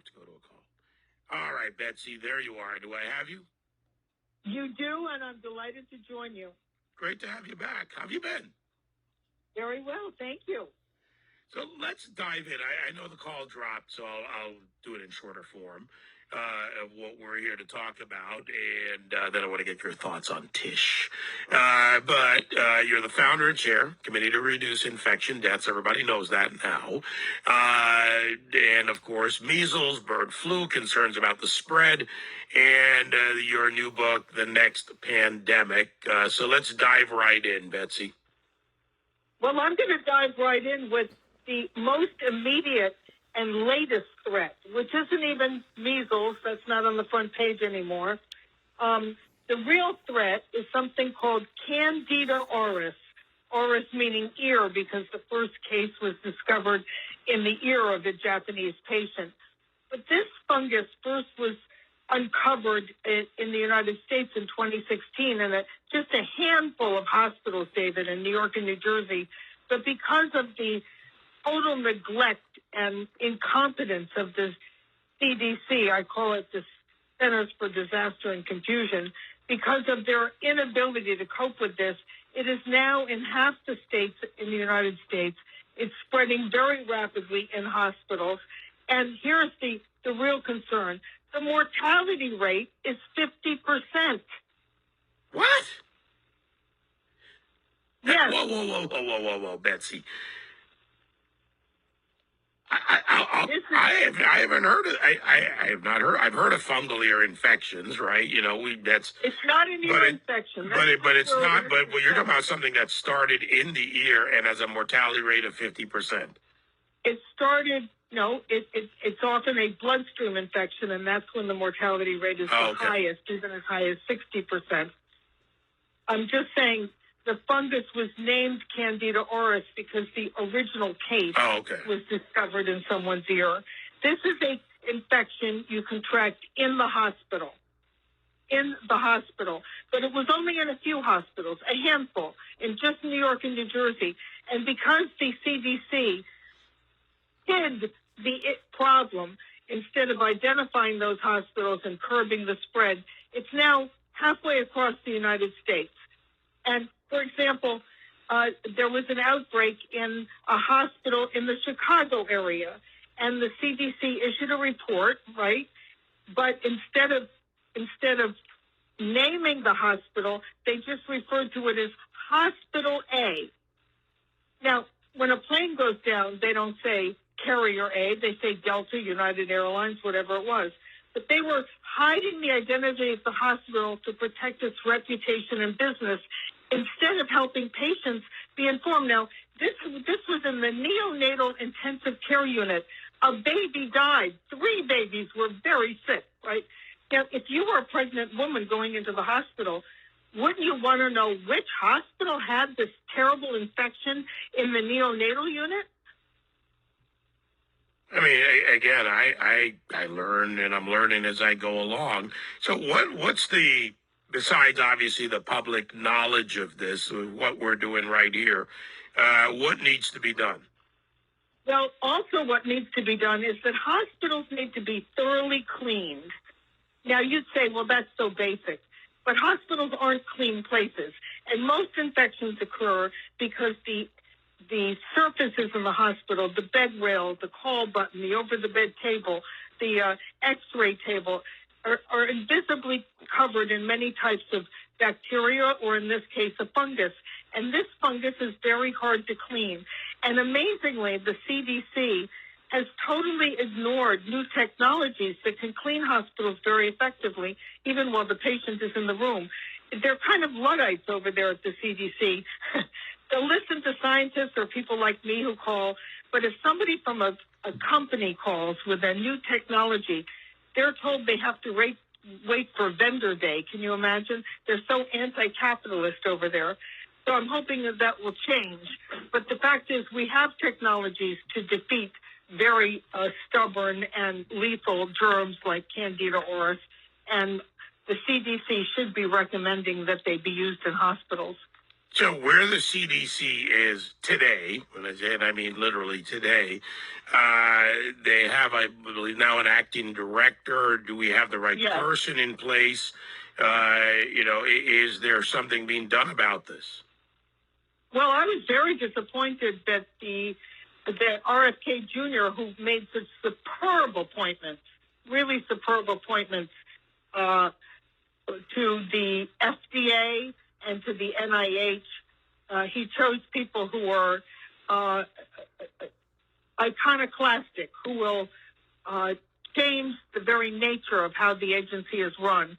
have to go to a call. All right, Betsy, there you are. Do I have you? You do, and I'm delighted to join you. Great to have you back. How have you been? Very well, thank you. So let's dive in. I know the call dropped, so I'll do it in shorter form of what we're here to talk about, and then I want to get your thoughts on Tish. But you're the founder and chair, Committee to Reduce Infection Deaths. Everybody knows that now. And, of course, measles, bird flu, concerns about the spread, and your new book, The Next Pandemic. So let's dive right in, Betsy. Well, I'm going to dive right in with the most immediate and latest threat, which isn't even measles. That's not on the front page anymore. The real threat is something called Candida auris. Auris meaning ear, because the first case was discovered in the ear of a Japanese patient. But this fungus first was uncovered in the United States in 2016 in just a handful of hospitals, David, in New York and New Jersey. But because of the total neglect and incompetence of the CDC, I call it the Centers for Disaster and Confusion, because of their inability to cope with this, it is now in half the states in the United States. It's spreading very rapidly in hospitals. And here's the real concern. The mortality rate is 50%. What? Yes. Whoa, Betsy. I haven't heard of. I have not heard. I've heard of fungal ear infections, right? You know, it's not an ear infection. But it's not. But you're talking about something that started in the ear and has a mortality rate of 50%. It started. No, it's often a bloodstream infection, and that's when the mortality rate is the highest, even as high as 60%. I'm just saying the fungus was named Candida auris because the original case was discovered in someone's ear. This is an infection you contract in the hospital. But it was only in a few hospitals, a handful, in just New York and New Jersey. And because the CDC hid the problem, instead of identifying those hospitals and curbing the spread, it's now halfway across the United States. And, for example, there was an outbreak in a hospital in the Chicago area, and the CDC issued a report, right? But instead of naming the hospital, they just referred to it as Hospital A. Now, when a plane goes down, they don't say Carrier A, they say Delta, United Airlines, whatever it was. But they were hiding the identity of the hospital to protect its reputation and business instead of helping patients be informed. Now, this was in the neonatal intensive care unit. A baby died. 3 babies were very sick, right? Now, if you were a pregnant woman going into the hospital, wouldn't you want to know which hospital had this terrible infection in the neonatal unit? I mean, again, I learn, and I'm learning as I go along. So what's the, besides obviously the public knowledge of this, what we're doing right here, what needs to be done? Well, also what needs to be done is that hospitals need to be thoroughly cleaned. Now, you'd say, well, that's so basic. But hospitals aren't clean places. And most infections occur because the surfaces in the hospital, the bed rail, the call button, the over-the-bed table, the X-ray table, are invisibly covered in many types of bacteria, or in this case, a fungus. And this fungus is very hard to clean. And amazingly, the CDC has totally ignored new technologies that can clean hospitals very effectively, even while the patient is in the room. They're kind of Luddites over there at the CDC. They'll listen to scientists or people like me who call, but if somebody from a company calls with a new technology, they're told they have to wait for vendor day. Can you imagine? They're so anti-capitalist over there. So I'm hoping that will change. But the fact is we have technologies to defeat very stubborn and lethal germs like Candida auris, and the CDC should be recommending that they be used in hospitals. So where the CDC is today, when I say, and I mean literally today, they have, I believe, now an acting director. Do we have the right Yes. person in place? Is there something being done about this? Well, I was very disappointed that that RFK Jr., who made such superb appointments, really superb appointments to the FDA and to the NIH, he chose people who are iconoclastic, who will change the very nature of how the agency is run.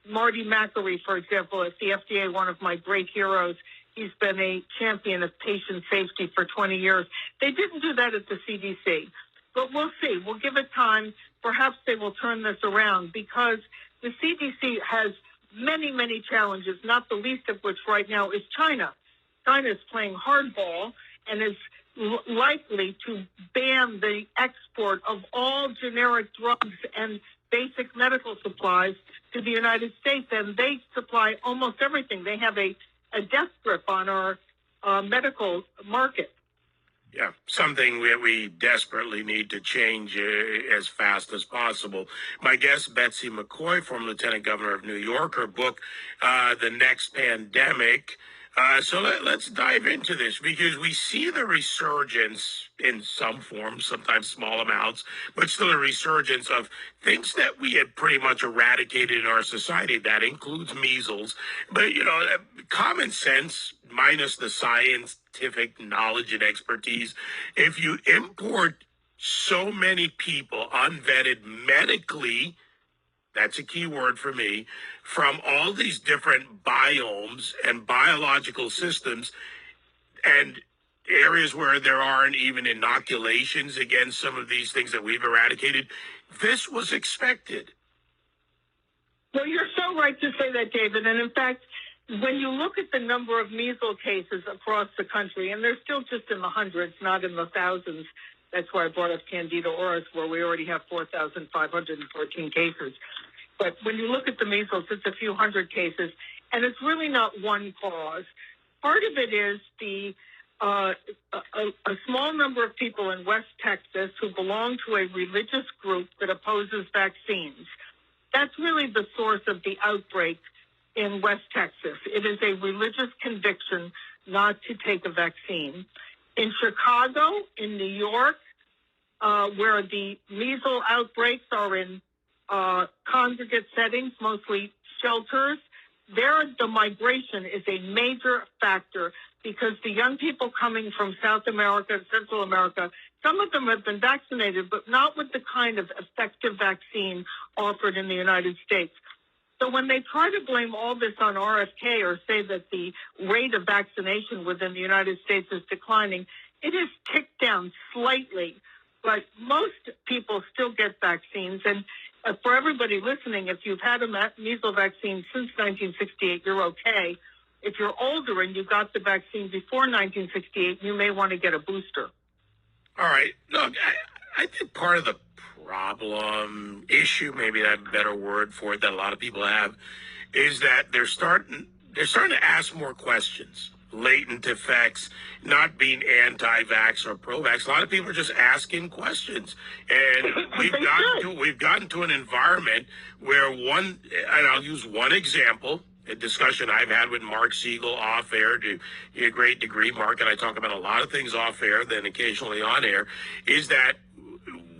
Marty McCaughey, for example, at the FDA, one of my great heroes. He's been a champion of patient safety for 20 years. They didn't do that at the CDC, but we'll see. We'll give it time. Perhaps they will turn this around because the CDC has many, many challenges, not the least of which right now is China. China is playing hardball and is likely to ban the export of all generic drugs and basic medical supplies to the United States, and they supply almost everything. They have a death grip on our medical market. Yeah, something that we desperately need to change as fast as possible. My guest, Betsy McCaughey, former Lieutenant Governor of New York, her book, The Next Pandemic. So let's dive into this because we see the resurgence in some form, sometimes small amounts, but still a resurgence of things that we had pretty much eradicated in our society. That includes measles, but common sense minus the scientific knowledge and expertise. If you import so many people unvetted medically, that's a key word for me, from all these different biomes and biological systems and areas where there aren't even inoculations against some of these things that we've eradicated. This was expected. Well, you're so right to say that, David. And in fact, when you look at the number of measles cases across the country, and they're still just in the hundreds, not in the thousands. That's why I brought up Candida auris, where we already have 4,514 cases. But when you look at the measles, it's a few hundred cases, and it's really not one cause. Part of it is a small number of people in West Texas who belong to a religious group that opposes vaccines. That's really the source of the outbreak in West Texas. It is a religious conviction not to take a vaccine. In Chicago, in New York, where the measles outbreaks are in congregate settings, mostly shelters, there the migration is a major factor because the young people coming from South America and Central America, some of them have been vaccinated, but not with the kind of effective vaccine offered in the United States. So when they try to blame all this on RFK or say that the rate of vaccination within the United States is declining, it is ticked down slightly, but most people still get vaccines. And for everybody listening, if you've had a measles vaccine since 1968, you're okay. If you're older and you got the vaccine before 1968, you may want to get a booster. All right. Look, I think part of the problem, issue, maybe that's a better word for it, that a lot of people have, is that they're starting to ask more questions. Latent effects, not being anti-vax or pro-vax. A lot of people are just asking questions, and we've gotten to an environment where and I'll use one example, a discussion I've had with Mark Siegel off air to a great degree. Mark and I talk about a lot of things off air, then occasionally on air, is that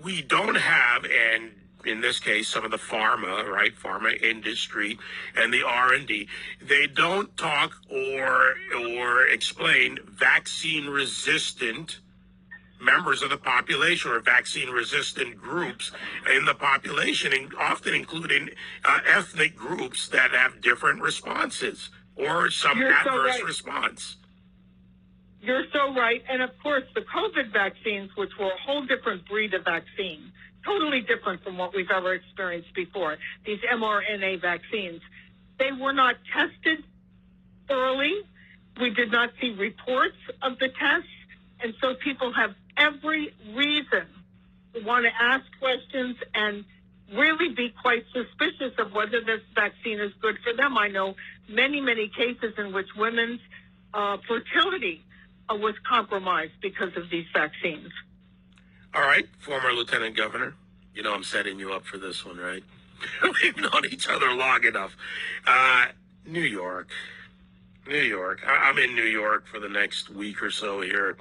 we don't have, and in this case, some of the pharma industry and the R&D, they don't talk or explain vaccine-resistant members of the population or vaccine-resistant groups in the population, and often including ethnic groups that have different responses or some adverse response. You're so right. And of course, the COVID vaccines, which were a whole different breed of vaccine, totally different from what we've ever experienced before, these mRNA vaccines, they were not tested thoroughly. We did not see reports of the tests. And so people have every reason to want to ask questions and really be quite suspicious of whether this vaccine is good for them. I know many, many cases in which women's fertility was compromised because of these vaccines. All right, former lieutenant governor. You know I'm setting you up for this one, right? We've known each other long enough. New York. I'm in New York for the next week or so here.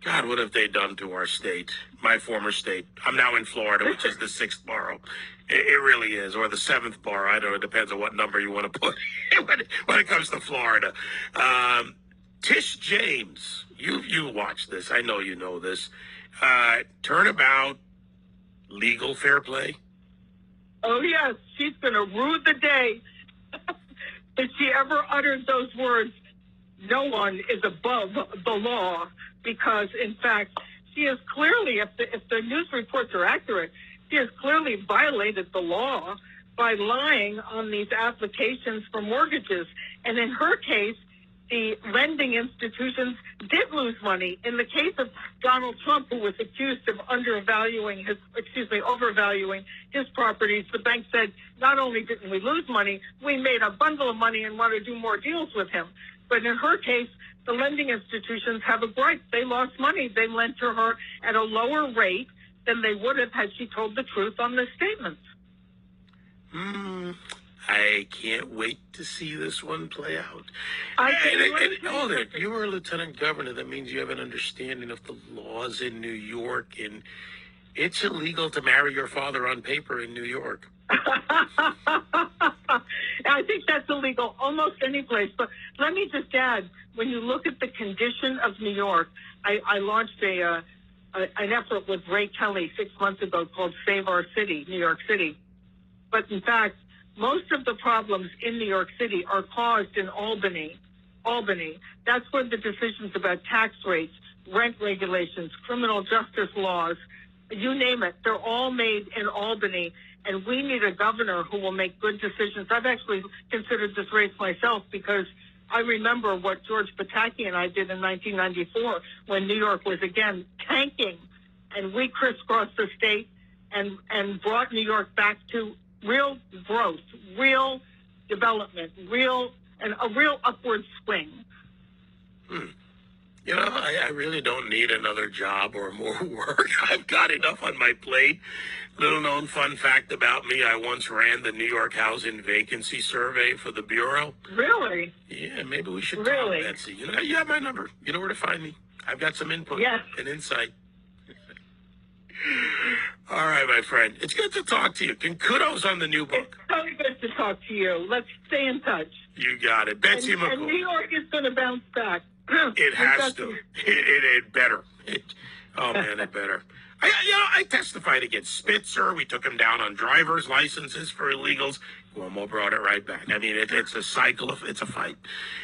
God, what have they done to our state? My former state. I'm now in Florida, which is the sixth borough. It really is, or the seventh borough. I don't know. It depends on what number you want to put when it comes to Florida. Tish James, you watch this. I know you know this. Turnabout, legal fair play. Oh, yes, she's going to rue the day if she ever uttered those words, no one is above the law, because, in fact, she has clearly, if the news reports are accurate, she has clearly violated the law by lying on these applications for mortgages. And in her case, the lending institutions did lose money. In the case of Donald Trump, who was accused of overvaluing his properties, the bank said, not only didn't we lose money, we made a bundle of money and want to do more deals with him. But in her case, the lending institutions have a gripe. They lost money. They lent to her at a lower rate than they would have had she told the truth on the statements. I can't wait to see this one play out. Hold it. You were a lieutenant governor. That means you have an understanding of the laws in New York, and it's illegal to marry your father on paper in New York. I think that's illegal almost any place. But let me just add, when you look at the condition of New York, I launched an effort with Ray Kelly 6 months ago called Save Our City, New York City. But in fact, most of the problems in New York City are caused in Albany. That's where the decisions about tax rates, rent regulations, criminal justice laws, you name it, they're all made in Albany. And we need a governor who will make good decisions. I've actually considered this race myself because I remember what George Pataki and I did in 1994 when New York was again tanking. And we crisscrossed the state and brought New York back to real growth, real development, a real upward swing. You know, I really don't need another job or more work. I've got enough on my plate. Little known fun fact about me, I once ran the New York Housing Vacancy Survey for the Bureau. Really? Yeah, maybe we should talk, Betsy. You know, you have my number. You know where to find me. I've got some input and insight. All right, my friend. It's good to talk to you. And kudos on the new book. It's so good to talk to you. Let's stay in touch. You got it. Betsy McCaughey. And New York is going to bounce back. It has to. It better. Oh, man, it better. I testified against Spitzer. We took him down on driver's licenses for illegals. Cuomo brought it right back. I mean, it's a cycle. It's a fight.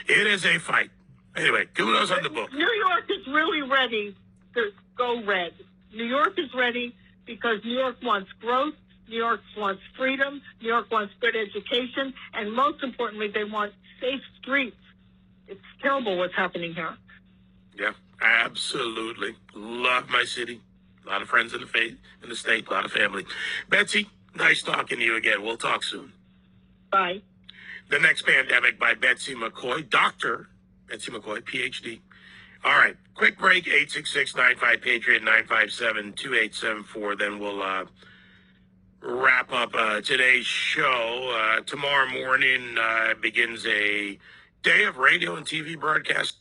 It is a fight. Anyway, kudos on the book. New York is really ready to go red. New York is ready because New York wants growth. New York wants freedom. New York wants good education. And most importantly, they want safe streets. It's terrible what's happening here. Yeah, absolutely. Love my city. A lot of friends in the state, a lot of family. Betsy, nice talking to you again. We'll talk soon. Bye. The Next Pandemic by Betsy McCaughey, Dr. Betsy McCaughey, PhD. All right, quick break, 866-95-PATRIOT, 957-2874. Then we'll wrap up today's show. Tomorrow morning begins a day of radio and TV broadcast